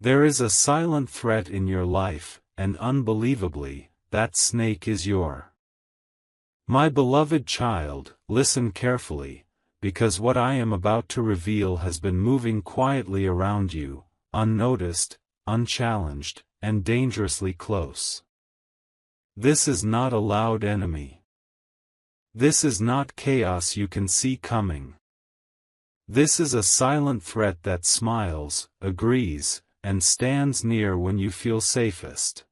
There is a silent threat in your life, and unbelievably, that snake is your. My beloved child, listen carefully, because what I am about to reveal has been moving quietly around you, unnoticed, unchallenged, and dangerously close. This is not a loud enemy. This is not chaos you can see coming. This is a silent threat that smiles, agrees, and stands near when you feel safest.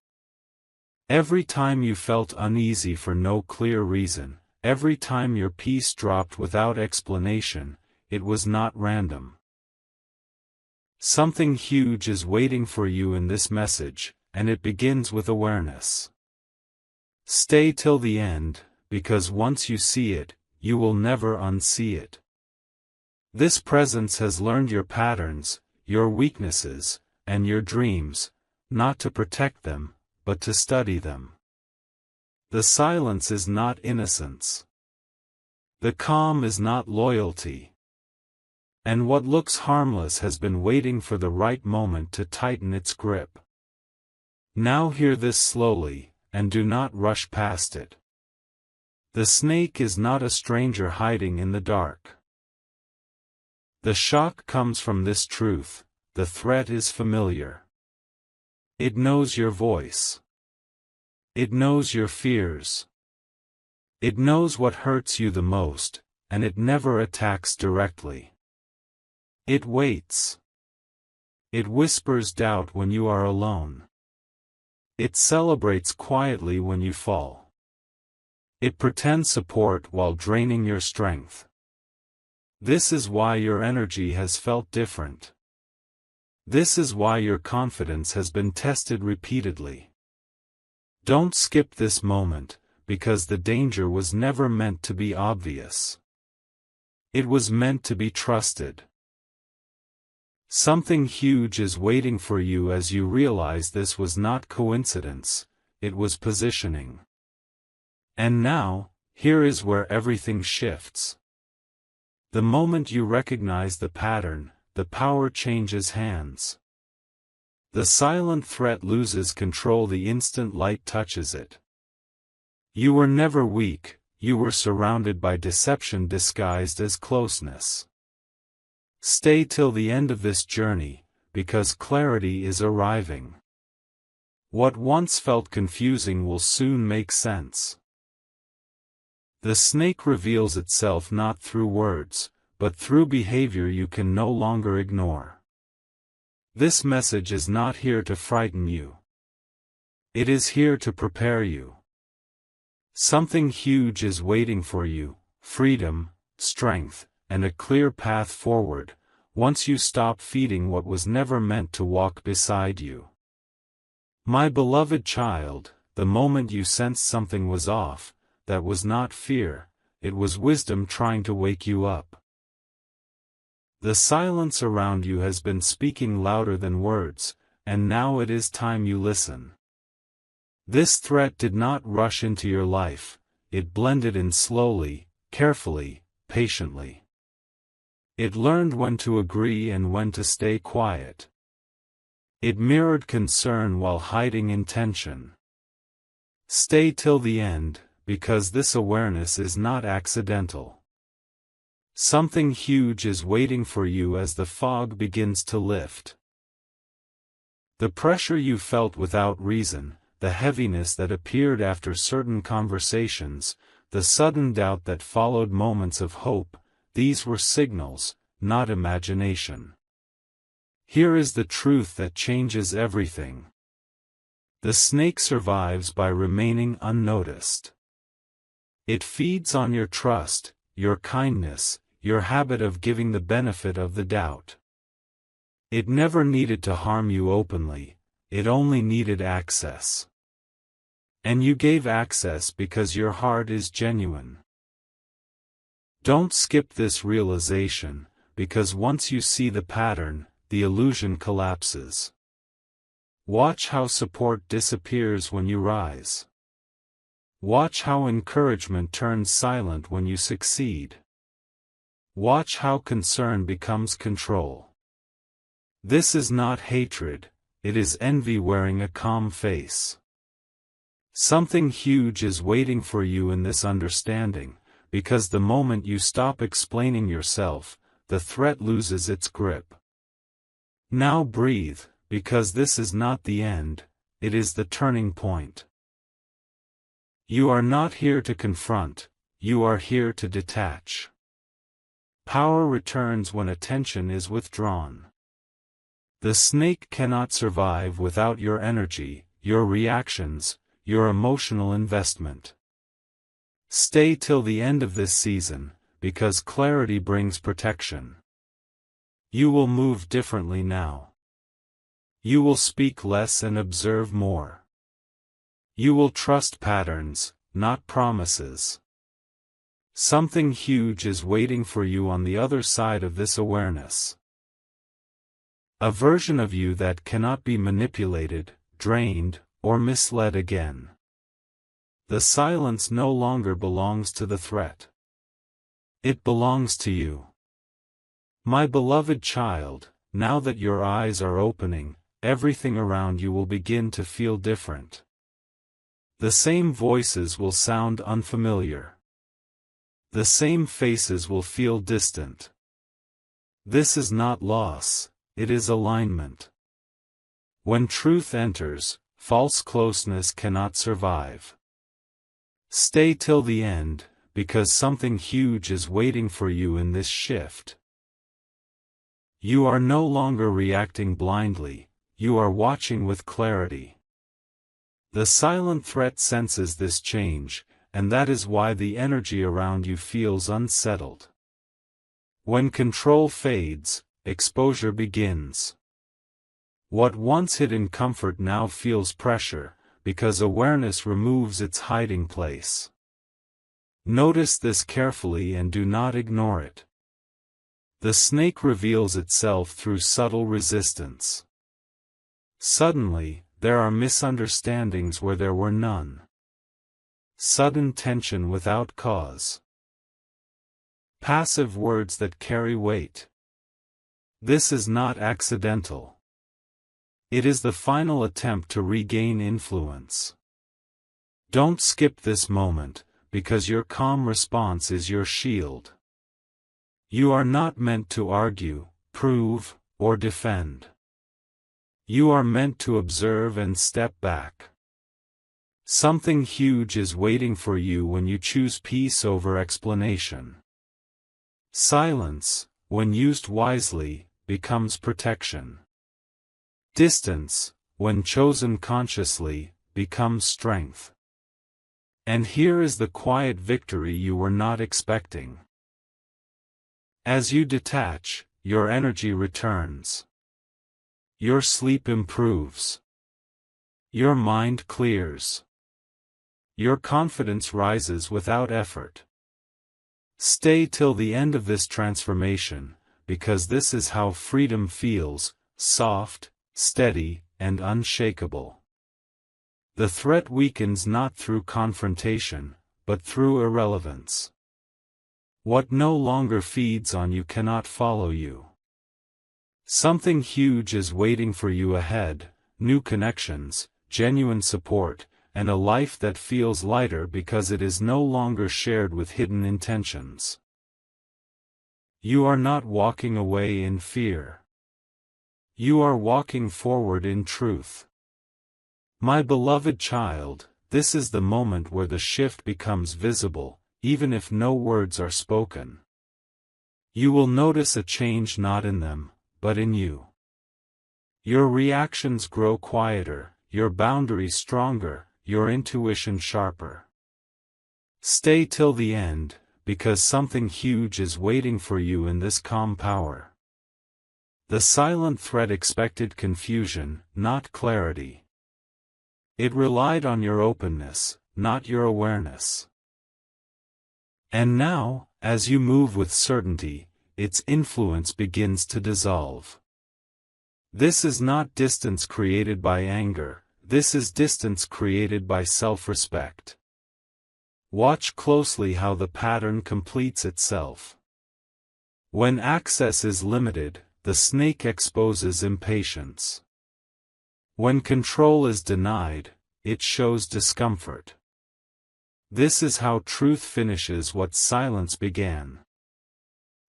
Every time you felt uneasy for no clear reason, every time your peace dropped without explanation, it was not random. Something huge is waiting for you in this message, and it begins with awareness. Stay till the end, because once you see it, you will never unsee it. This presence has learned your patterns, your weaknesses, and your dreams, not to protect them, but to study them. The silence is not innocence. The calm is not loyalty. And what looks harmless has been waiting for the right moment to tighten its grip. Now hear this slowly, and do not rush past it. The snake is not a stranger hiding in the dark. The shock comes from this truth: the threat is familiar. It knows your voice. It knows your fears. It knows what hurts you the most, and it never attacks directly. It waits. It whispers doubt when you are alone. It celebrates quietly when you fall. It pretends support while draining your strength. This is why your energy has felt different. This is why your confidence has been tested repeatedly. Don't skip this moment, because the danger was never meant to be obvious. It was meant to be trusted. Something huge is waiting for you as you realize this was not coincidence, it was positioning. And now, here is where everything shifts. The moment you recognize the pattern, the power changes hands. The silent threat loses control the instant light touches it. You were never weak, you were surrounded by deception disguised as closeness. Stay till the end of this journey, because clarity is arriving. What once felt confusing will soon make sense. The snake reveals itself not through words, but through behavior you can no longer ignore. This message is not here to frighten you. It is here to prepare you. Something huge is waiting for you: freedom, strength, and a clear path forward, once you stop feeding what was never meant to walk beside you. My beloved child, the moment you sensed something was off, that was not fear, it was wisdom trying to wake you up. The silence around you has been speaking louder than words, and now it is time you listen. This threat did not rush into your life, it blended in slowly, carefully, patiently. It learned when to agree and when to stay quiet. It mirrored concern while hiding intention. Stay till the end, because this awareness is not accidental. Something huge is waiting for you as the fog begins to lift. The pressure you felt without reason, the heaviness that appeared after certain conversations, the sudden doubt that followed moments of hope, these were signals, not imagination. Here is the truth that changes everything. The snake survives by remaining unnoticed. It feeds on your trust, your kindness, your habit of giving the benefit of the doubt. It never needed to harm you openly, it only needed access. And you gave access because your heart is genuine. Don't skip this realization, because once you see the pattern, the illusion collapses. Watch how support disappears when you rise. Watch how encouragement turns silent when you succeed. Watch how concern becomes control. This is not hatred, it is envy wearing a calm face. Something huge is waiting for you in this understanding, because the moment you stop explaining yourself, the threat loses its grip. Now breathe, because this is not the end, it is the turning point. You are not here to confront, you are here to detach. Power returns when attention is withdrawn. The snake cannot survive without your energy, your reactions, your emotional investment. Stay till the end of this season, because clarity brings protection. You will move differently now. You will speak less and observe more. You will trust patterns, not promises. Something huge is waiting for you on the other side of this awareness. A version of you that cannot be manipulated, drained, or misled again. The silence no longer belongs to the threat. It belongs to you. My beloved child, now that your eyes are opening, everything around you will begin to feel different. The same voices will sound unfamiliar. The same faces will feel distant. This is not loss, it is alignment. When truth enters, false closeness cannot survive. Stay till the end, because something huge is waiting for you in this shift. You are no longer reacting blindly, you are watching with clarity. The silent threat senses this change, and that is why the energy around you feels unsettled. When control fades, exposure begins. What once hid in comfort now feels pressure, because awareness removes its hiding place. Notice this carefully and do not ignore it. The snake reveals itself through subtle resistance. Suddenly, there are misunderstandings where there were none. Sudden tension without cause. Passive words that carry weight. This is not accidental. It is the final attempt to regain influence. Don't skip this moment, because your calm response is your shield. You are not meant to argue, prove, or defend. You are meant to observe and step back. Something huge is waiting for you when you choose peace over explanation. Silence, when used wisely, becomes protection. Distance, when chosen consciously, becomes strength. And here is the quiet victory you were not expecting. As you detach, your energy returns. Your sleep improves. Your mind clears. Your confidence rises without effort. Stay till the end of this transformation, because this is how freedom feels, soft, steady, and unshakable. The threat weakens not through confrontation, but through irrelevance. What no longer feeds on you cannot follow you. Something huge is waiting for you ahead, new connections, genuine support, and a life that feels lighter because it is no longer shared with hidden intentions. You are not walking away in fear. You are walking forward in truth. My beloved child, this is the moment where the shift becomes visible, even if no words are spoken. You will notice a change not in them, but in you. Your reactions grow quieter, your boundaries stronger, your intuition sharper. Stay till the end, because something huge is waiting for you in this calm power. The silent threat expected confusion, not clarity. It relied on your openness, not your awareness. And now, as you move with certainty, its influence begins to dissolve. This is not distance created by anger, this is distance created by self-respect. Watch closely how the pattern completes itself. When access is limited, the snake exposes impatience. When control is denied, it shows discomfort. This is how truth finishes what silence began.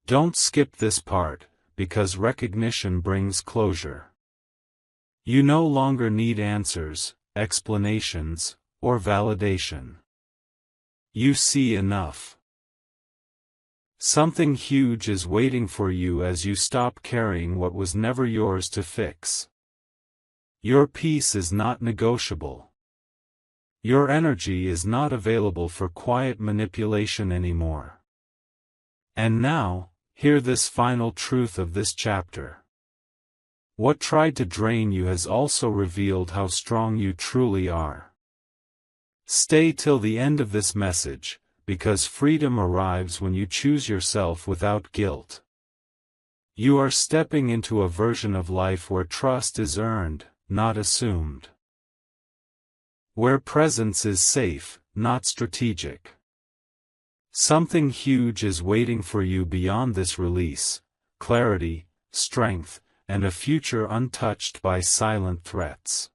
Don't skip this part, because recognition brings closure. You no longer need answers, explanations, or validation. You see enough. Something huge is waiting for you as you stop carrying what was never yours to fix. Your peace is not negotiable. Your energy is not available for quiet manipulation anymore. And now, hear this final truth of this chapter. What tried to drain you has also revealed how strong you truly are. Stay till the end of this message, because freedom arrives when you choose yourself without guilt. You are stepping into a version of life where trust is earned, not assumed. Where presence is safe, not strategic. Something huge is waiting for you beyond this release: clarity, strength, and a future untouched by silent threats.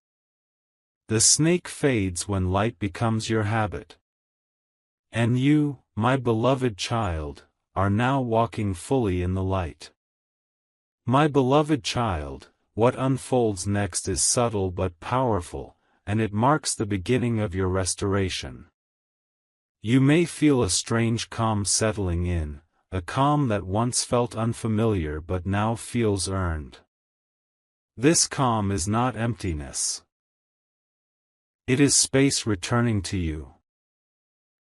The snake fades when light becomes your habit. And you, my beloved child, are now walking fully in the light. My beloved child, what unfolds next is subtle but powerful, and it marks the beginning of your restoration. You may feel a strange calm settling in, a calm that once felt unfamiliar but now feels earned. This calm is not emptiness. It is space returning to you.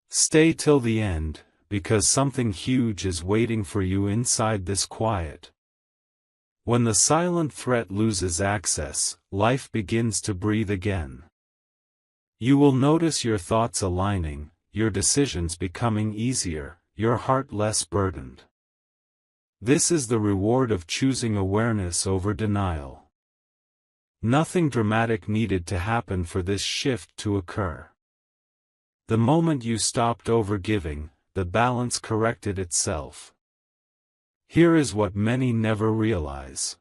Stay till the end, because something huge is waiting for you inside this quiet. When the silent threat loses access, life begins to breathe again. You will notice your thoughts aligning, your decisions becoming easier, your heart less burdened. This is the reward of choosing awareness over denial. Nothing dramatic needed to happen for this shift to occur. The moment you stopped overgiving, the balance corrected itself. Here is what many never realize.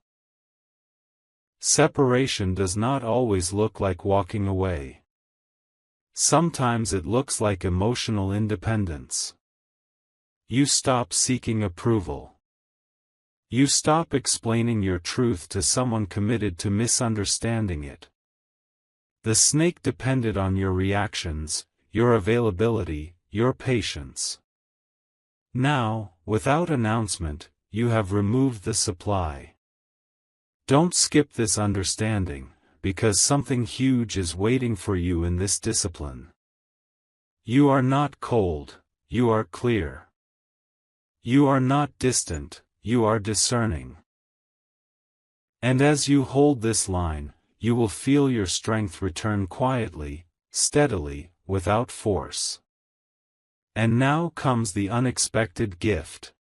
Separation does not always look like walking away. Sometimes it looks like emotional independence. You stop seeking approval. You stop explaining your truth to someone committed to misunderstanding it. The snake depended on your reactions, your availability, your patience. Now, without announcement, you have removed the supply. Don't skip this understanding, because something huge is waiting for you in this discipline. You are not cold, you are clear. You are not distant, you are discerning. And as you hold this line, you will feel your strength return quietly, steadily, without force. And now comes the unexpected gift.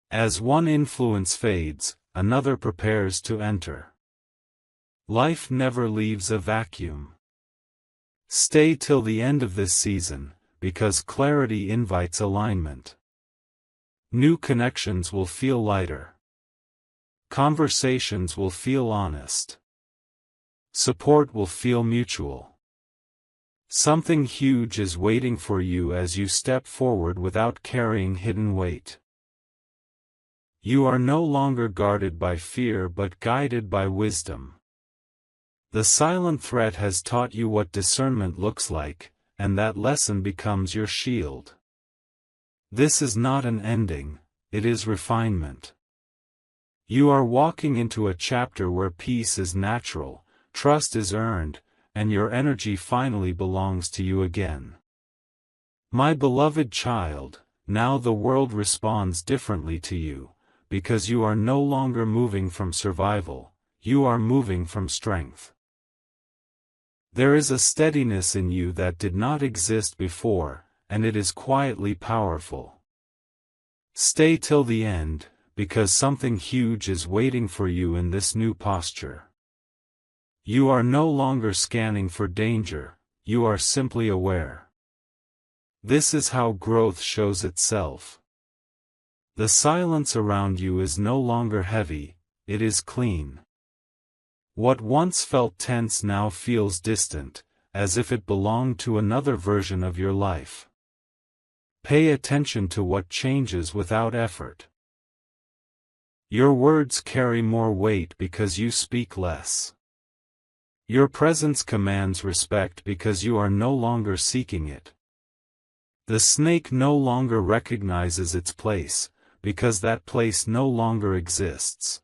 As one influence fades, another prepares to enter. Life never leaves a vacuum. Stay till the end of this season, because clarity invites alignment. New connections will feel lighter. Conversations will feel honest. Support will feel mutual. Something huge is waiting for you as you step forward without carrying hidden weight. You are no longer guarded by fear but guided by wisdom. The silent threat has taught you what discernment looks like, and that lesson becomes your shield. This is not an ending, it is refinement. You are walking into a chapter where peace is natural, trust is earned, and your energy finally belongs to you again. My beloved child, now the world responds differently to you, because you are no longer moving from survival, you are moving from strength. There is a steadiness in you that did not exist before, and it is quietly powerful. Stay till the end, because something huge is waiting for you in this new posture. You are no longer scanning for danger, you are simply aware. This is how growth shows itself. The silence around you is no longer heavy, it is clean. What once felt tense now feels distant, as if it belonged to another version of your life. Pay attention to what changes without effort. Your words carry more weight because you speak less. Your presence commands respect because you are no longer seeking it. The snake no longer recognizes its place, because that place no longer exists.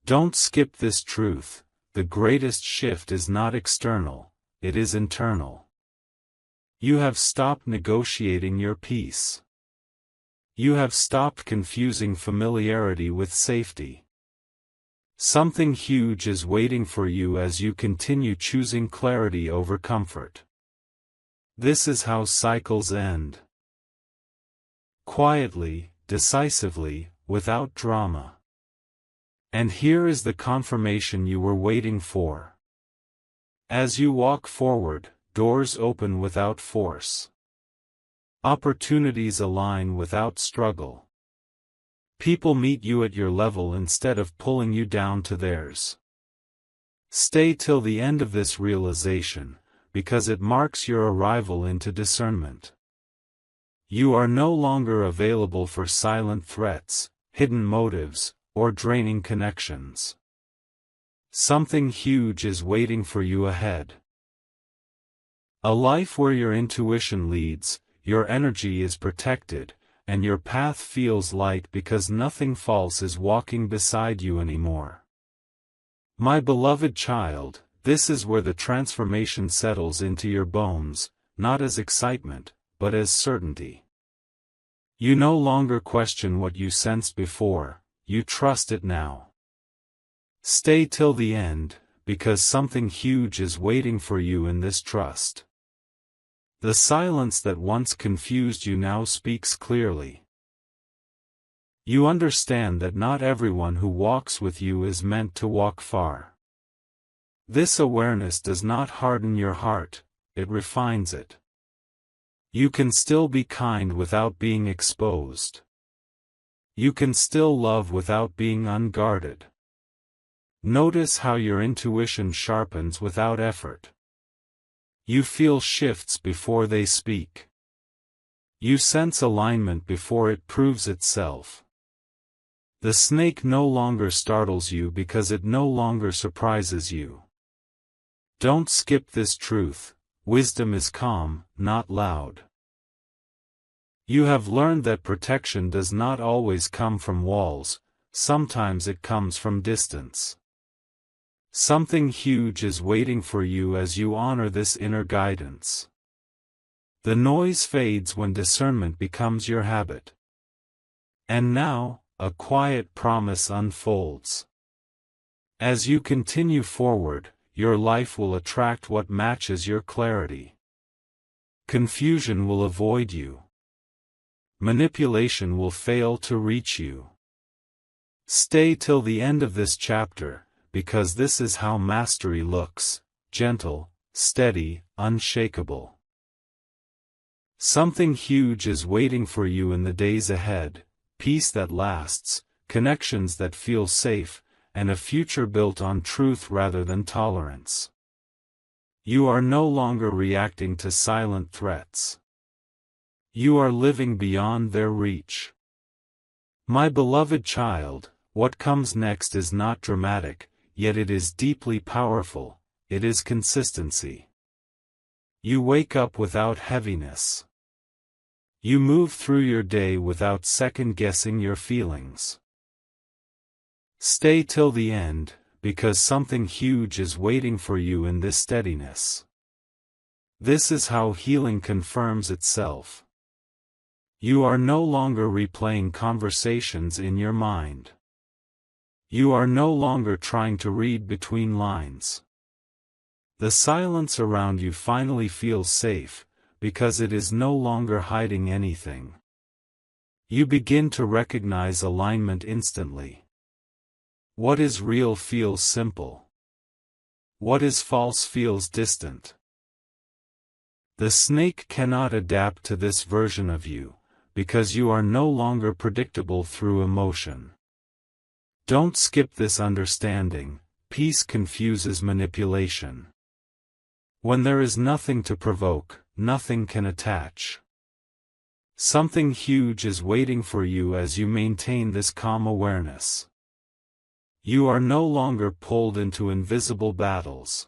Don't skip this truth: the greatest shift is not external, it is internal. You have stopped negotiating your peace. You have stopped confusing familiarity with safety. Something huge is waiting for you as you continue choosing clarity over comfort. This is how cycles end. Quietly, decisively, without drama. And here is the confirmation you were waiting for. As you walk forward, doors open without force. Opportunities align without struggle. People meet you at your level instead of pulling you down to theirs. Stay till the end of this realization, because it marks your arrival into discernment. You are no longer available for silent threats, hidden motives, or draining connections. Something huge is waiting for you ahead. A life where your intuition leads, your energy is protected, and your path feels light because nothing false is walking beside you anymore. My beloved child, this is where the transformation settles into your bones, not as excitement, but as certainty. You no longer question what you sensed before, you trust it now. Stay till the end, because something huge is waiting for you in this trust. The silence that once confused you now speaks clearly. You understand that not everyone who walks with you is meant to walk far. This awareness does not harden your heart, it refines it. You can still be kind without being exposed. You can still love without being unguarded. Notice how your intuition sharpens without effort. You feel shifts before they speak. You sense alignment before it proves itself. The snake no longer startles you because it no longer surprises you. Don't skip this truth: wisdom is calm, not loud. You have learned that protection does not always come from walls, sometimes it comes from distance. Something huge is waiting for you as you honor this inner guidance. The noise fades when discernment becomes your habit. And now, a quiet promise unfolds. As you continue forward, your life will attract what matches your clarity. Confusion will avoid you. Manipulation will fail to reach you. Stay till the end of this chapter, because this is how mastery looks: gentle, steady, unshakable. Something huge is waiting for you in the days ahead: peace that lasts, connections that feel safe, and a future built on truth rather than tolerance. You are no longer reacting to silent threats. You are living beyond their reach. My beloved child, what comes next is not dramatic, yet it is deeply powerful. It is consistency. You wake up without heaviness. You move through your day without second-guessing your feelings. Stay till the end, because something huge is waiting for you in this steadiness. This is how healing confirms itself. You are no longer replaying conversations in your mind. You are no longer trying to read between lines. The silence around you finally feels safe, because it is no longer hiding anything. You begin to recognize alignment instantly. What is real feels simple. What is false feels distant. The snake cannot adapt to this version of you, because you are no longer predictable through emotion. Don't skip this understanding, peace confuses manipulation. When there is nothing to provoke, nothing can attach. Something huge is waiting for you as you maintain this calm awareness. You are no longer pulled into invisible battles.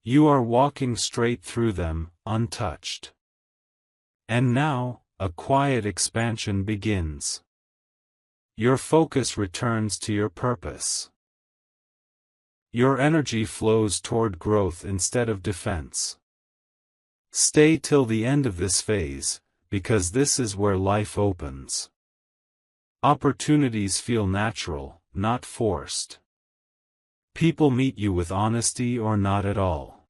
You are walking straight through them, untouched. And now, a quiet expansion begins. Your focus returns to your purpose. Your energy flows toward growth instead of defense. Stay till the end of this phase, because this is where life opens. Opportunities feel natural, not forced. People meet you with honesty or not at all.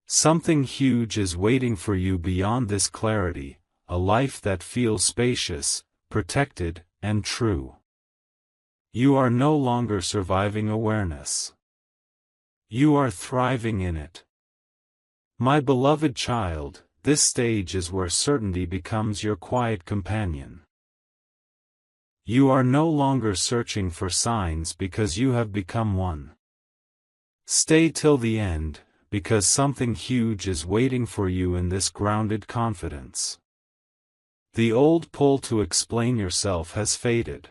Something huge is waiting for you beyond this clarity, a life that feels spacious, protected, and true. You are no longer surviving awareness. You are thriving in it. My beloved child, this stage is where certainty becomes your quiet companion. You are no longer searching for signs because you have become one. Stay till the end, because something huge is waiting for you in this grounded confidence. The old pull to explain yourself has faded.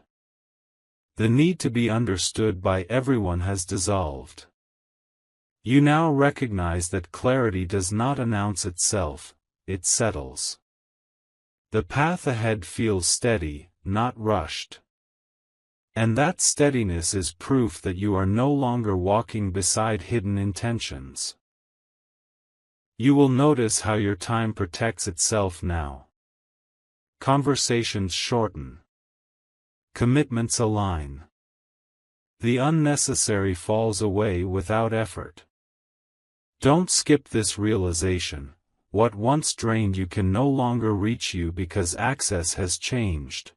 The need to be understood by everyone has dissolved. You now recognize that clarity does not announce itself, it settles. The path ahead feels steady, not rushed. And that steadiness is proof that you are no longer walking beside hidden intentions. You will notice how your time protects itself now. Conversations shorten. Commitments align. The unnecessary falls away without effort. Don't skip this realization. What once drained you can no longer reach you because access has changed.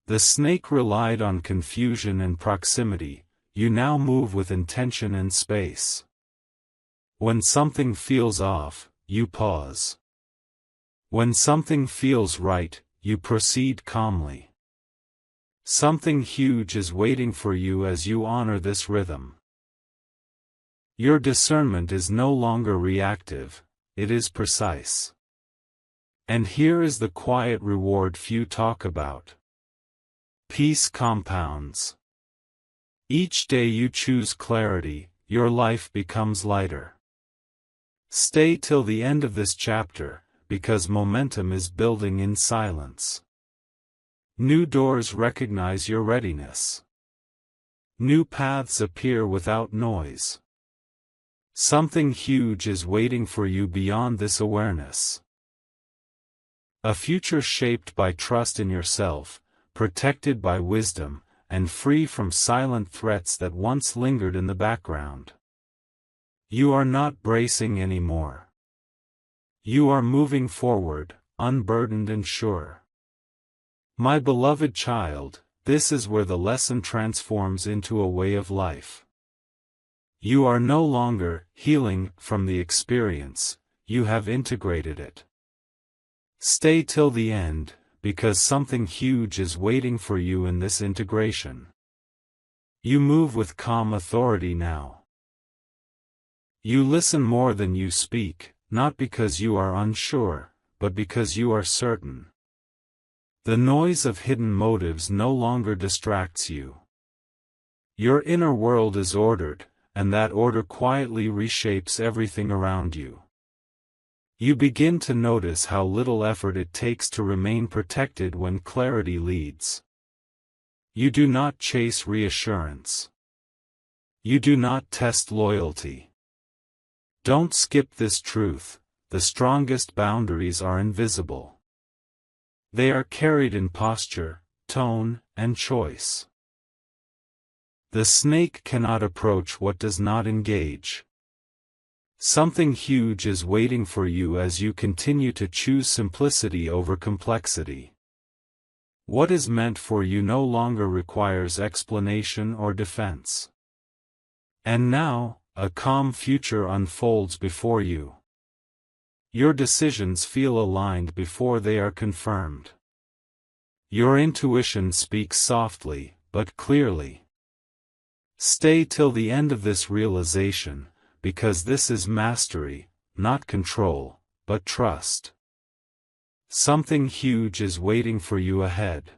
The snake relied on confusion and proximity, you now move with intention and space. When something feels off, you pause. When something feels right, you proceed calmly. Something huge is waiting for you as you honor this rhythm. Your discernment is no longer reactive, it is precise. And here is the quiet reward few talk about. Peace compounds. Each day you choose clarity, your life becomes lighter. Stay till the end of this chapter, because momentum is building in silence. New doors recognize your readiness. New paths appear without noise. Something huge is waiting for you beyond this awareness. A future shaped by trust in yourself, protected by wisdom, and free from silent threats that once lingered in the background. You are not bracing anymore. You are moving forward, unburdened and sure. My beloved child, this is where the lesson transforms into a way of life. You are no longer healing from the experience, you have integrated it. Stay till the end, because something huge is waiting for you in this integration. You move with calm authority now. You listen more than you speak, not because you are unsure, but because you are certain. The noise of hidden motives no longer distracts you. Your inner world is ordered, and that order quietly reshapes everything around you. You begin to notice how little effort it takes to remain protected when clarity leads. You do not chase reassurance. You do not test loyalty. Don't skip this truth, the strongest boundaries are invisible. They are carried in posture, tone, and choice. The snake cannot approach what does not engage. Something huge is waiting for you as you continue to choose simplicity over complexity. What is meant for you no longer requires explanation or defense. And now, a calm future unfolds before you. Your decisions feel aligned before they are confirmed. Your intuition speaks softly, but clearly. Stay till the end of this realization, because this is mastery, not control, but trust. Something huge is waiting for you ahead.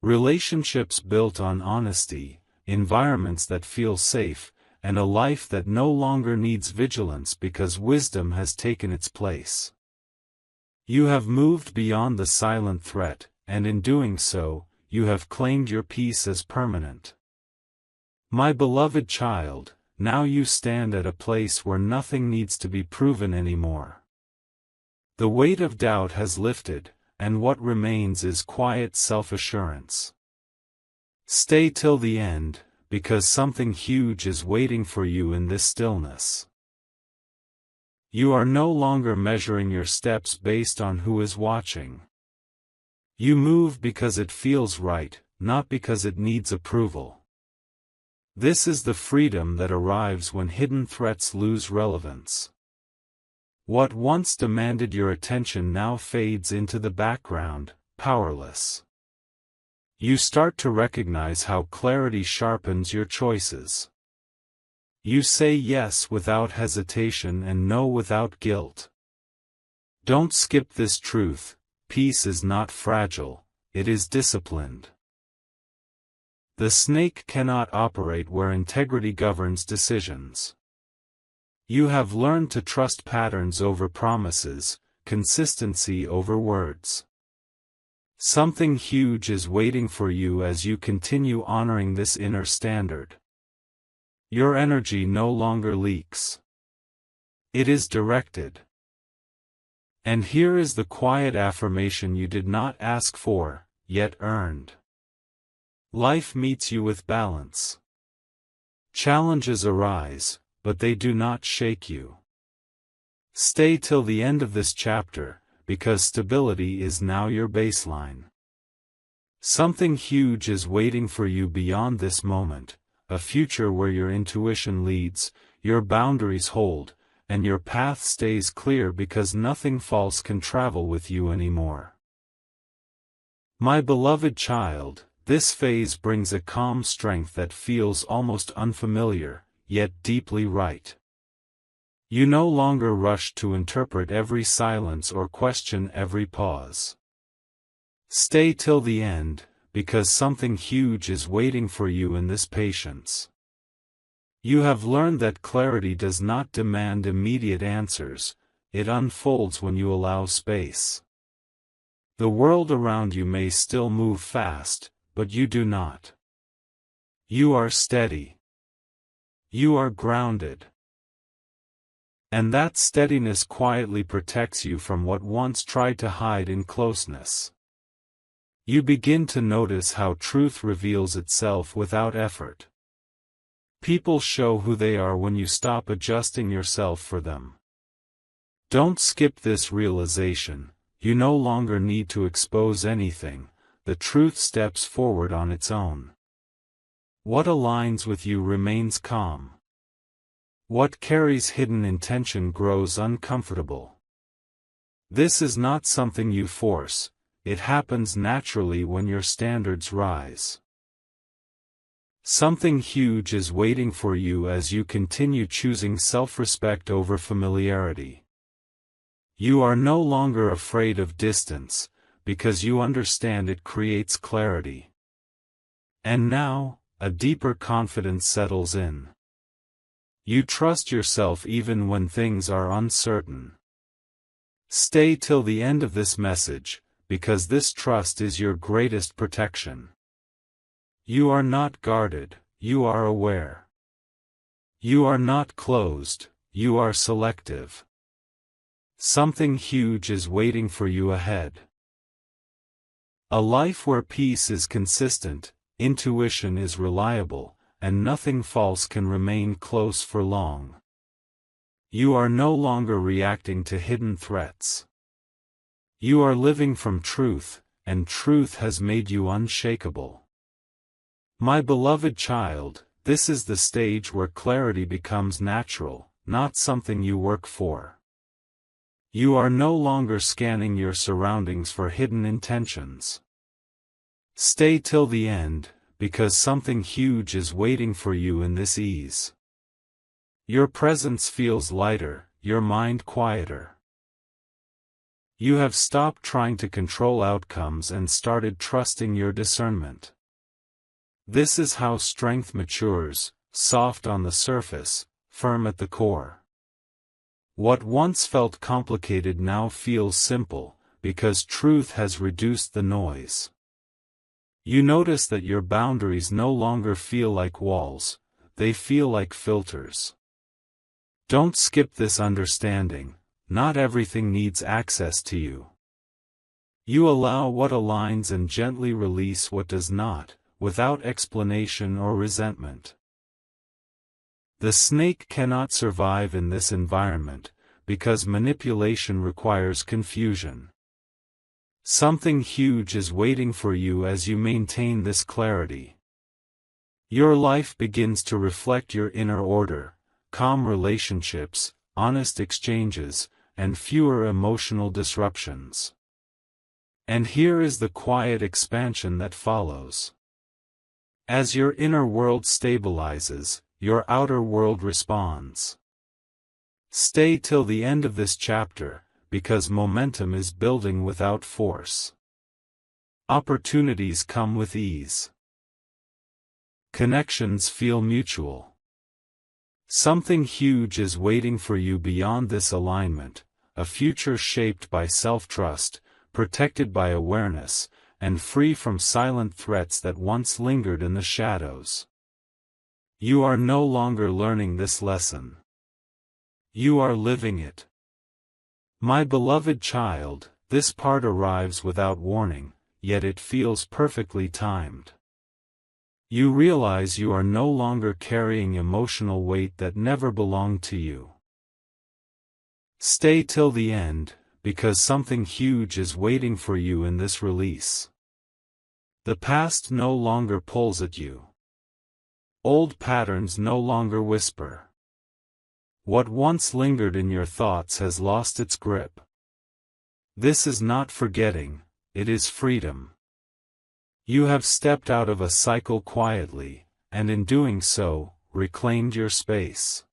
Relationships built on honesty, environments that feel safe, and a life that no longer needs vigilance because wisdom has taken its place. You have moved beyond the silent threat, and in doing so, you have claimed your peace as permanent. My beloved child, now you stand at a place where nothing needs to be proven anymore. The weight of doubt has lifted, and what remains is quiet self-assurance. Stay till the end, because something huge is waiting for you in this stillness. You are no longer measuring your steps based on who is watching. You move because it feels right, not because it needs approval. This is the freedom that arrives when hidden threats lose relevance. What once demanded your attention now fades into the background, powerless. You start to recognize how clarity sharpens your choices. You say yes without hesitation and no without guilt. Don't skip this truth: peace is not fragile, it is disciplined. The snake cannot operate where integrity governs decisions. You have learned to trust patterns over promises, consistency over words. Something huge is waiting for you as you continue honoring this inner standard. Your energy no longer leaks. It is directed. And here is the quiet affirmation you did not ask for, yet earned. Life meets you with balance. Challenges arise, but they do not shake you. Stay till the end of this chapter, because stability is now your baseline. Something huge is waiting for you beyond this moment, a future where your intuition leads, your boundaries hold, and your path stays clear because nothing false can travel with you anymore. My beloved child, this phase brings a calm strength that feels almost unfamiliar, yet deeply right. You no longer rush to interpret every silence or question every pause. Stay till the end, because something huge is waiting for you in this patience. You have learned that clarity does not demand immediate answers, it unfolds when you allow space. The world around you may still move fast, but you do not. You are steady. You are grounded. And that steadiness quietly protects you from what once tried to hide in closeness. You begin to notice how truth reveals itself without effort. People show who they are when you stop adjusting yourself for them. Don't skip this realization: you no longer need to expose anything, the truth steps forward on its own. What aligns with you remains calm. What carries hidden intention grows uncomfortable. This is not something you force, it happens naturally when your standards rise. Something huge is waiting for you as you continue choosing self-respect over familiarity. You are no longer afraid of distance, because you understand it creates clarity. And now, a deeper confidence settles in. You trust yourself even when things are uncertain. Stay till the end of this message, because this trust is your greatest protection. You are not guarded, you are aware. You are not closed, you are selective. Something huge is waiting for you ahead. A life where peace is consistent, intuition is reliable, and nothing false can remain close for long. You are no longer reacting to hidden threats. You are living from truth, and truth has made you unshakable. My beloved child, this is the stage where clarity becomes natural, not something you work for. You are no longer scanning your surroundings for hidden intentions. Stay till the end, because something huge is waiting for you in this ease. Your presence feels lighter, your mind quieter. You have stopped trying to control outcomes and started trusting your discernment. This is how strength matures, soft on the surface, firm at the core. What once felt complicated now feels simple, because truth has reduced the noise. You notice that your boundaries no longer feel like walls, they feel like filters. Don't skip this understanding, not everything needs access to you. You allow what aligns and gently release what does not, without explanation or resentment. The snake cannot survive in this environment, because manipulation requires confusion. Something huge is waiting for you as you maintain this clarity. Your life begins to reflect your inner order, calm relationships, honest exchanges, and fewer emotional disruptions. And here is the quiet expansion that follows. As your inner world stabilizes, your outer world responds. Stay till the end of this chapter, because momentum is building without force. Opportunities come with ease. Connections feel mutual. Something huge is waiting for you beyond this alignment, a future shaped by self-trust, protected by awareness, and free from silent threats that once lingered in the shadows. You are no longer learning this lesson. You are living it. My beloved child, this part arrives without warning, yet it feels perfectly timed. You realize you are no longer carrying emotional weight that never belonged to you. Stay till the end, because something huge is waiting for you in this release. The past no longer pulls at you. Old patterns no longer whisper. What once lingered in your thoughts has lost its grip. This is not forgetting, it is freedom. You have stepped out of a cycle quietly, and in doing so, reclaimed your space.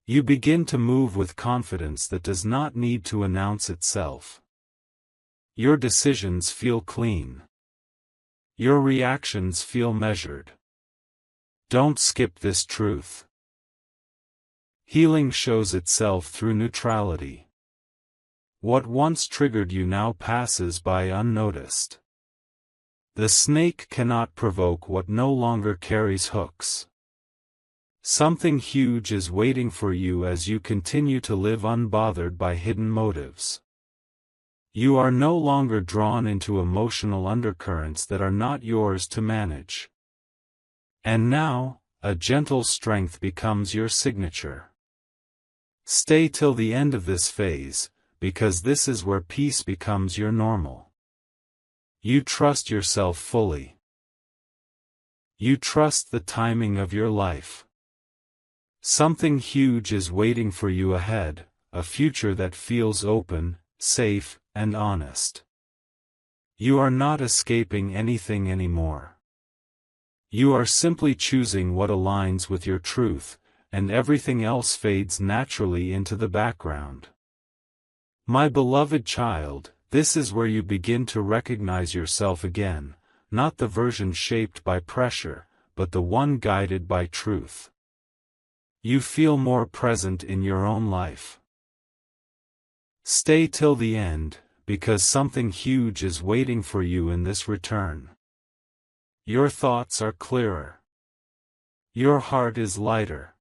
You begin to move with confidence that does not need to announce itself. Your decisions feel clean. Your reactions feel measured. Don't skip this truth. Healing shows itself through neutrality. What once triggered you now passes by unnoticed. The snake cannot provoke what no longer carries hooks. Something huge is waiting for you as you continue to live unbothered by hidden motives. You are no longer drawn into emotional undercurrents that are not yours to manage. And now, a gentle strength becomes your signature. Stay till the end of this phase, because this is where peace becomes your normal. You trust yourself fully. You trust the timing of your life. Something huge is waiting for you ahead, a future that feels open, safe, and honest. You are not escaping anything anymore. You are simply choosing what aligns with your truth, and everything else fades naturally into the background. My beloved child, this is where you begin to recognize yourself again, not the version shaped by pressure, but the one guided by truth. You feel more present in your own life. Stay till the end, because something huge is waiting for you in this return. Your thoughts are clearer. Your heart is lighter.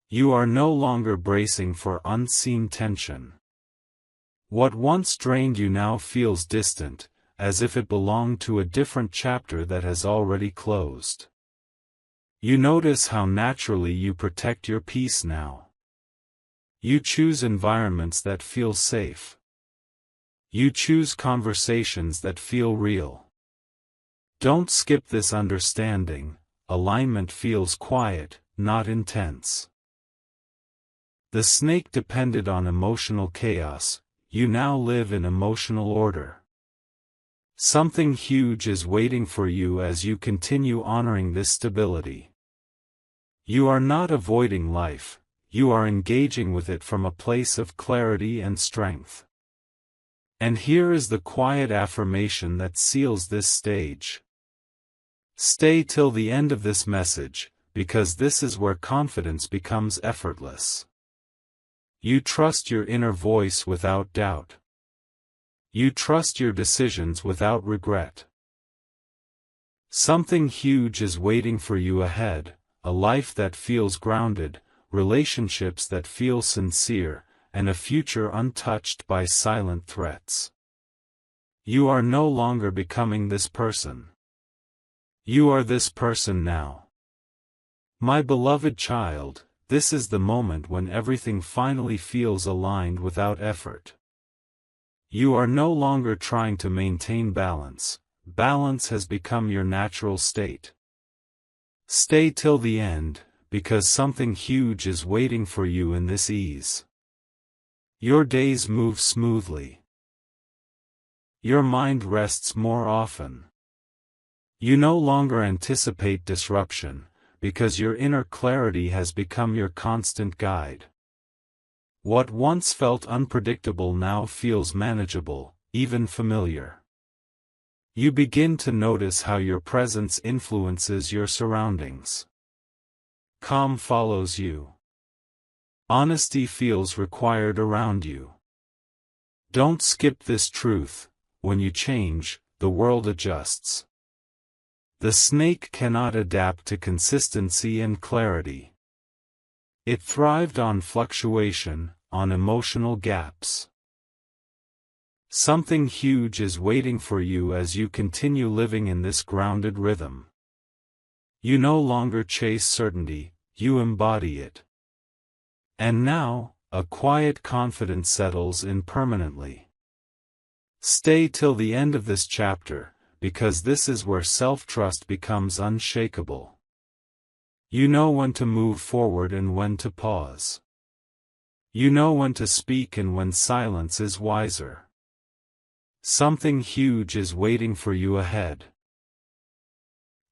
You are no longer bracing for unseen tension. What once drained you now feels distant, as if it belonged to a different chapter that has already closed. You notice how naturally you protect your peace now. You choose environments that feel safe. You choose conversations that feel real. Don't skip this understanding, alignment feels quiet, not intense. The snake depended on emotional chaos, you now live in emotional order. Something huge is waiting for you as you continue honoring this stability. You are not avoiding life, you are engaging with it from a place of clarity and strength. And here is the quiet affirmation that seals this stage. Stay till the end of this message, because this is where confidence becomes effortless. You trust your inner voice without doubt. You trust your decisions without regret. Something huge is waiting for you ahead, a life that feels grounded, relationships that feel sincere, and a future untouched by silent threats. You are no longer becoming this person. You are this person now. My beloved child, this is the moment when everything finally feels aligned without effort. You are no longer trying to maintain balance. Balance has become your natural state. Stay till the end, because something huge is waiting for you in this ease. Your days move smoothly. Your mind rests more often. You no longer anticipate disruption, because your inner clarity has become your constant guide. What once felt unpredictable now feels manageable, even familiar. You begin to notice how your presence influences your surroundings. Calm follows you. Honesty feels required around you. Don't skip this truth: when you change, the world adjusts. The snake cannot adapt to consistency and clarity. It thrived on fluctuation, on emotional gaps. Something huge is waiting for you as you continue living in this grounded rhythm. You no longer chase certainty, you embody it. And now, a quiet confidence settles in permanently. Stay till the end of this chapter, because this is where self-trust becomes unshakable. You know when to move forward and when to pause. You know when to speak and when silence is wiser. Something huge is waiting for you ahead.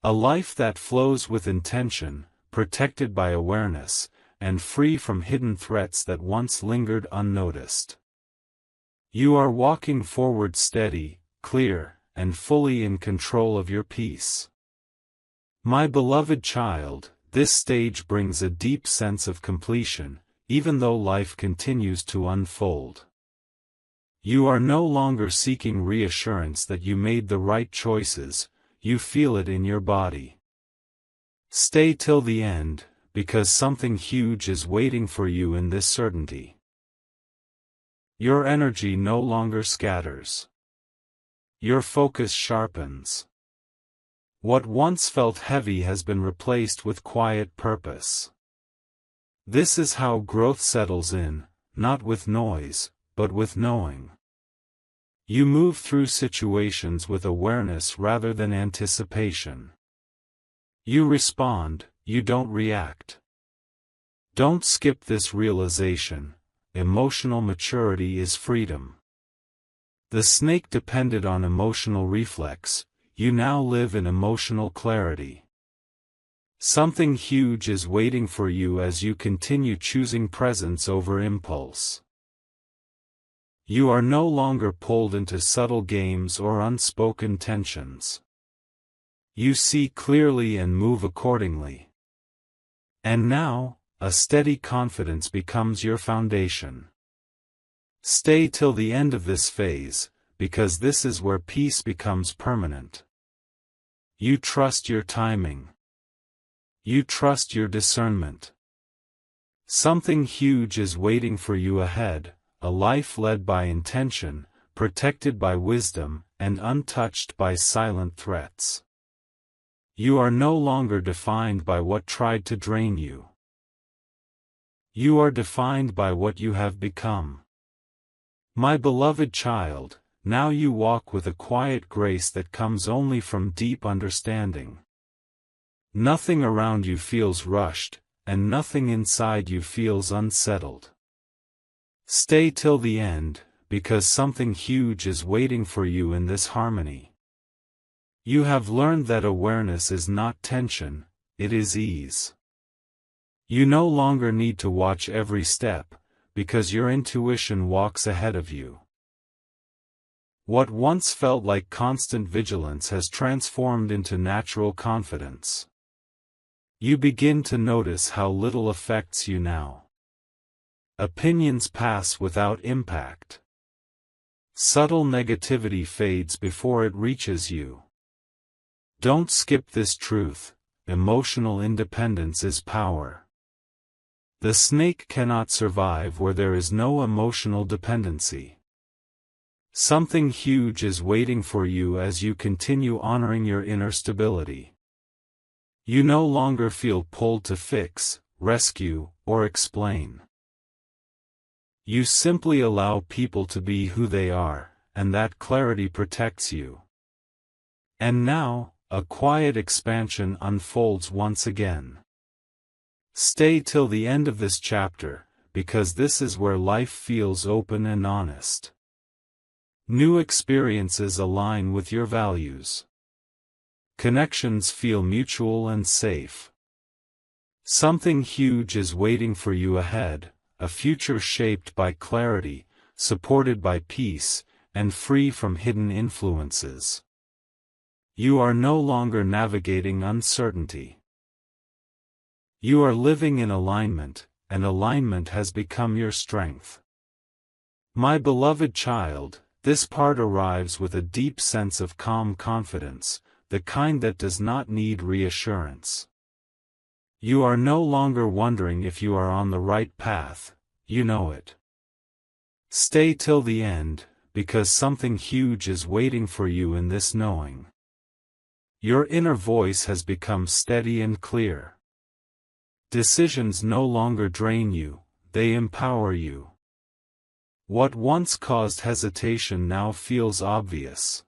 A life that flows with intention, protected by awareness, and free from hidden threats that once lingered unnoticed. You are walking forward steady, clear, and fully in control of your peace. My beloved child, this stage brings a deep sense of completion, even though life continues to unfold. You are no longer seeking reassurance that you made the right choices, you feel it in your body. Stay till the end, because something huge is waiting for you in this certainty. Your energy no longer scatters. Your focus sharpens. What once felt heavy has been replaced with quiet purpose. This is how growth settles in, not with noise, but with knowing. You move through situations with awareness rather than anticipation. You respond, you don't react. Don't skip this realization: emotional maturity is freedom. The snake depended on emotional reflex, you now live in emotional clarity. Something huge is waiting for you as you continue choosing presence over impulse. You are no longer pulled into subtle games or unspoken tensions. You see clearly and move accordingly. And now, a steady confidence becomes your foundation. Stay till the end of this phase, because this is where peace becomes permanent. You trust your timing. You trust your discernment. Something huge is waiting for you ahead, a life led by intention, protected by wisdom, and untouched by silent threats. You are no longer defined by what tried to drain you. You are defined by what you have become. My beloved child, now you walk with a quiet grace that comes only from deep understanding. Nothing around you feels rushed, and nothing inside you feels unsettled. Stay till the end, because something huge is waiting for you in this harmony. You have learned that awareness is not tension, it is ease. You no longer need to watch every step, because your intuition walks ahead of you. What once felt like constant vigilance has transformed into natural confidence. You begin to notice how little affects you now. Opinions pass without impact. Subtle negativity fades before it reaches you. Don't skip this truth: emotional independence is power. The snake cannot survive where there is no emotional dependency. Something huge is waiting for you as you continue honoring your inner stability. You no longer feel pulled to fix, rescue, or explain. You simply allow people to be who they are, and that clarity protects you. And now, a quiet expansion unfolds once again. Stay till the end of this chapter, because this is where life feels open and honest. New experiences align with your values. Connections feel mutual and safe. Something huge is waiting for you ahead, a future shaped by clarity, supported by peace, and free from hidden influences. You are no longer navigating uncertainty. You are living in alignment, and alignment has become your strength. My beloved child, this part arrives with a deep sense of calm confidence, the kind that does not need reassurance. You are no longer wondering if you are on the right path, you know it. Stay till the end, because something huge is waiting for you in this knowing. Your inner voice has become steady and clear. Decisions no longer drain you, they empower you. What once caused hesitation now feels obvious.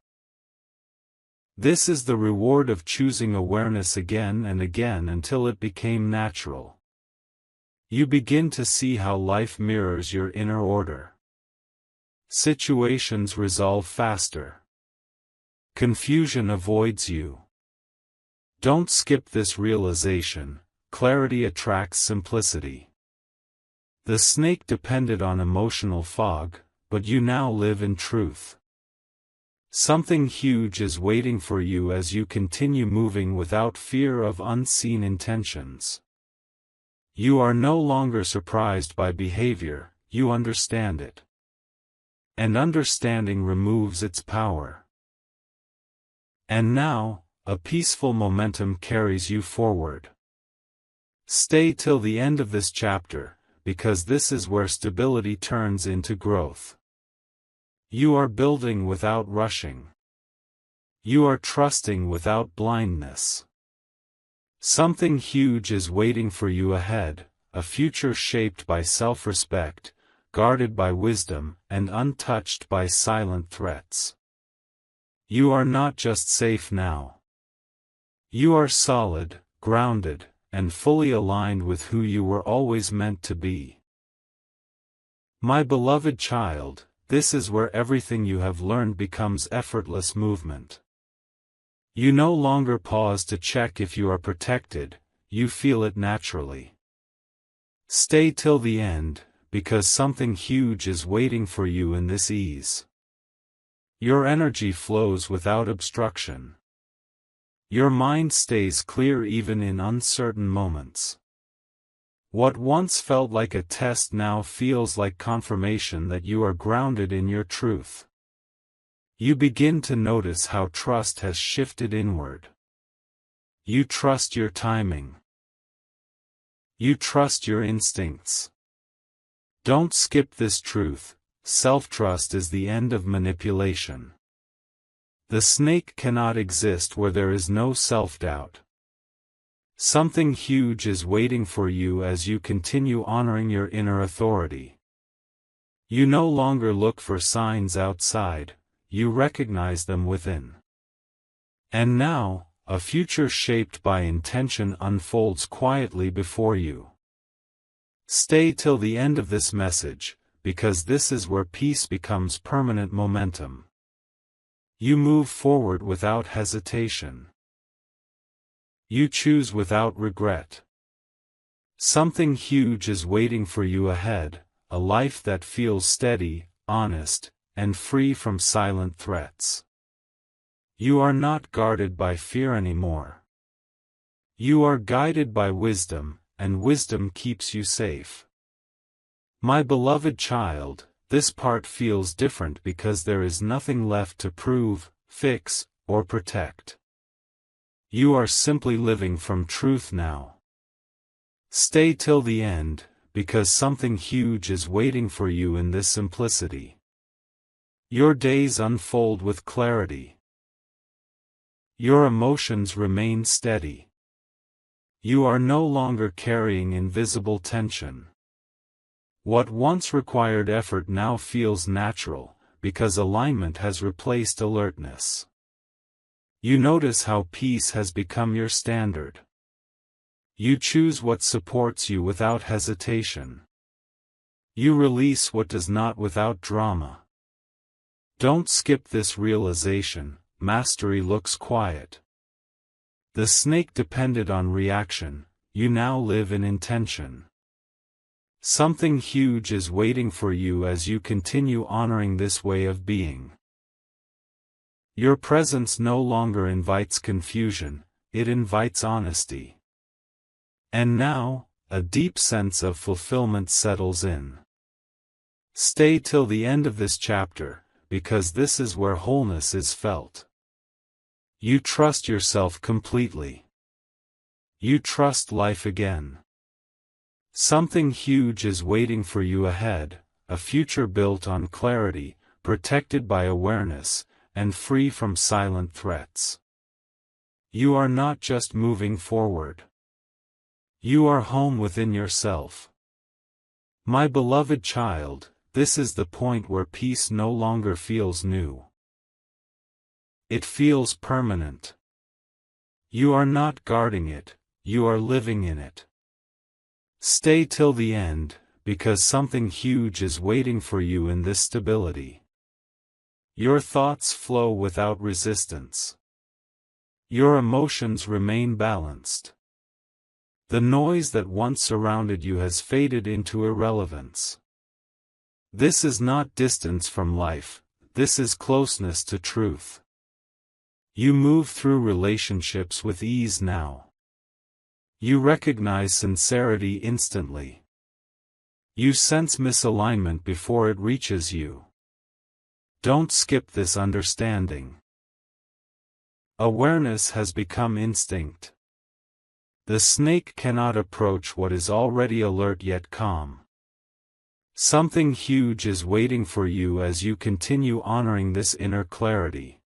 This is the reward of choosing awareness again and again until it became natural. You begin to see how life mirrors your inner order. Situations resolve faster. Confusion avoids you. Don't skip this realization: clarity attracts simplicity. The snake depended on emotional fog, but you now live in truth. Something huge is waiting for you as you continue moving without fear of unseen intentions. You are no longer surprised by behavior, you understand it. And understanding removes its power. And now, a peaceful momentum carries you forward. Stay till the end of this chapter, because this is where stability turns into growth. You are building without rushing. You are trusting without blindness. Something huge is waiting for you ahead, a future shaped by self-respect, guarded by wisdom, and untouched by silent threats. You are not just safe now. You are solid, grounded, and fully aligned with who you were always meant to be. My beloved child, this is where everything you have learned becomes effortless movement. You no longer pause to check if you are protected, you feel it naturally. Stay till the end, because something huge is waiting for you in this ease. Your energy flows without obstruction. Your mind stays clear even in uncertain moments. What once felt like a test now feels like confirmation that you are grounded in your truth. You begin to notice how trust has shifted inward. You trust your timing. You trust your instincts. Don't skip this truth: self-trust is the end of manipulation. The snake cannot exist where there is no self-doubt. Something huge is waiting for you as you continue honoring your inner authority. You no longer look for signs outside, you recognize them within. And now, a future shaped by intention unfolds quietly before you. Stay till the end of this message, because this is where peace becomes permanent momentum. You move forward without hesitation. You choose without regret. Something huge is waiting for you ahead, a life that feels steady, honest, and free from silent threats. You are not guarded by fear anymore. You are guided by wisdom, and wisdom keeps you safe. My beloved child, this part feels different because there is nothing left to prove, fix, or protect. You are simply living from truth now. Stay till the end, because something huge is waiting for you in this simplicity. Your days unfold with clarity. Your emotions remain steady. You are no longer carrying invisible tension. What once required effort now feels natural, because alignment has replaced alertness. You notice how peace has become your standard. You choose what supports you without hesitation. You release what does not without drama. Don't skip this realization. Mastery looks quiet. The snake depended on reaction, you now live in intention. Something huge is waiting for you as you continue honoring this way of being. Your presence no longer invites confusion, it invites honesty. And now, a deep sense of fulfillment settles in. Stay till the end of this chapter, because this is where wholeness is felt. You trust yourself completely. You trust life again. Something huge is waiting for you ahead, a future built on clarity, protected by awareness, and free from silent threats. You are not just moving forward. You are home within yourself. My beloved child, this is the point where peace no longer feels new. It feels permanent. You are not guarding it, you are living in it. Stay till the end, because something huge is waiting for you in this stability. Your thoughts flow without resistance. Your emotions remain balanced. The noise that once surrounded you has faded into irrelevance. This is not distance from life, this is closeness to truth. You move through relationships with ease now. You recognize sincerity instantly. You sense misalignment before it reaches you. Don't skip this understanding. Awareness has become instinct. The snake cannot approach what is already alert yet calm. Something huge is waiting for you as you continue honoring this inner clarity.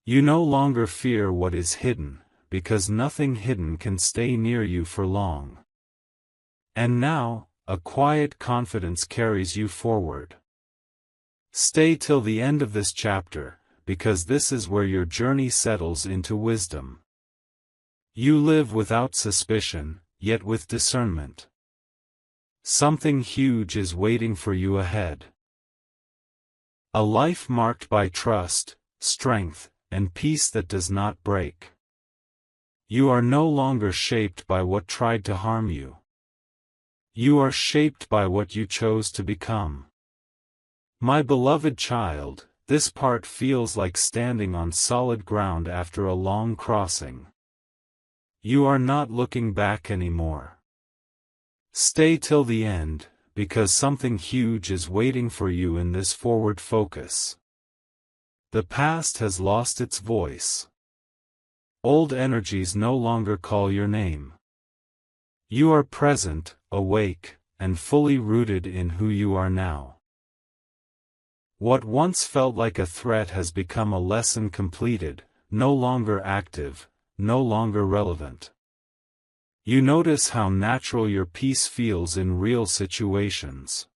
You no longer fear what is hidden, because nothing hidden can stay near you for long. And now, a quiet confidence carries you forward. Stay till the end of this chapter, because this is where your journey settles into wisdom. You live without suspicion, yet with discernment. Something huge is waiting for you ahead. A life marked by trust, strength, and peace that does not break. You are no longer shaped by what tried to harm you. You are shaped by what you chose to become. My beloved child, this part feels like standing on solid ground after a long crossing. You are not looking back anymore. Stay till the end, because something huge is waiting for you in this forward focus. The past has lost its voice. Old energies no longer call your name. You are present, awake, and fully rooted in who you are now. What once felt like a threat has become a lesson completed, no longer active, no longer relevant. You notice how natural your peace feels in real situations.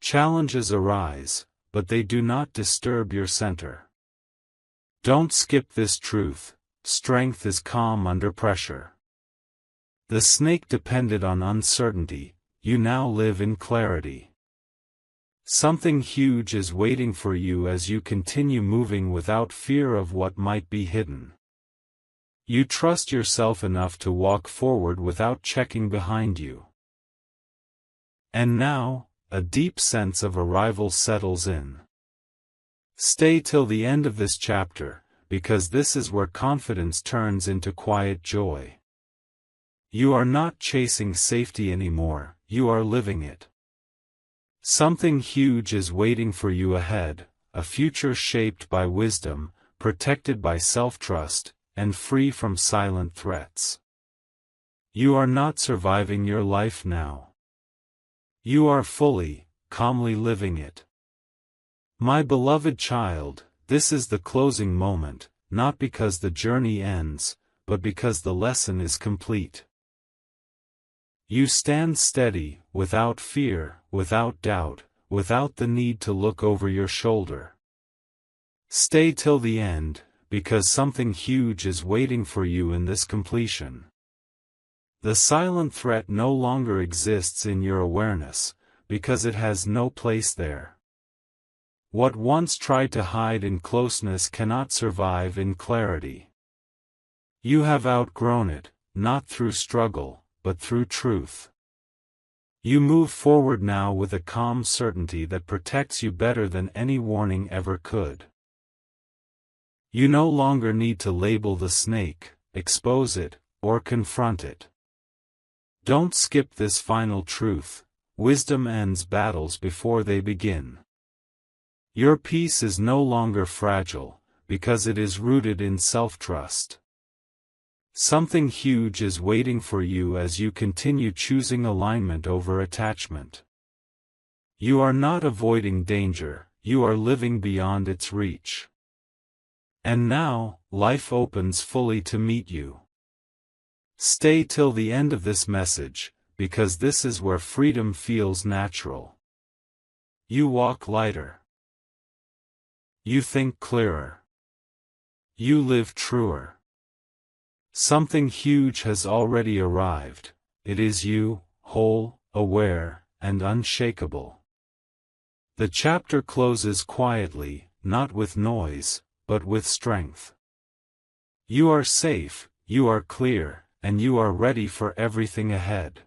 Challenges arise, but they do not disturb your center. Don't skip this truth, strength is calm under pressure. The snake depended on uncertainty, you now live in clarity. Something huge is waiting for you as you continue moving without fear of what might be hidden. You trust yourself enough to walk forward without checking behind you. And now, a deep sense of arrival settles in. Stay till the end of this chapter, because this is where confidence turns into quiet joy. You are not chasing safety anymore, you are living it. Something huge is waiting for you ahead, a future shaped by wisdom, protected by self-trust, and free from silent threats. You are not surviving your life now. You are fully, calmly living it. My beloved child, this is the closing moment, not because the journey ends, but because the lesson is complete. You stand steady, without fear, without doubt, without the need to look over your shoulder. Stay till the end, because something huge is waiting for you in this completion. The silent threat no longer exists in your awareness, because it has no place there. What once tried to hide in closeness cannot survive in clarity. You have outgrown it, not through struggle, but through truth. You move forward now with a calm certainty that protects you better than any warning ever could. You no longer need to label the snake, expose it, or confront it. Don't skip this final truth: wisdom ends battles before they begin. Your peace is no longer fragile, because it is rooted in self-trust. Something huge is waiting for you as you continue choosing alignment over attachment. You are not avoiding danger, you are living beyond its reach. And now, life opens fully to meet you. Stay till the end of this message, because this is where freedom feels natural. You walk lighter. You think clearer. You live truer. Something huge has already arrived. It is you, whole, aware, and unshakable. The chapter closes quietly, not with noise, but with strength. You are safe, you are clear, and you are ready for everything ahead.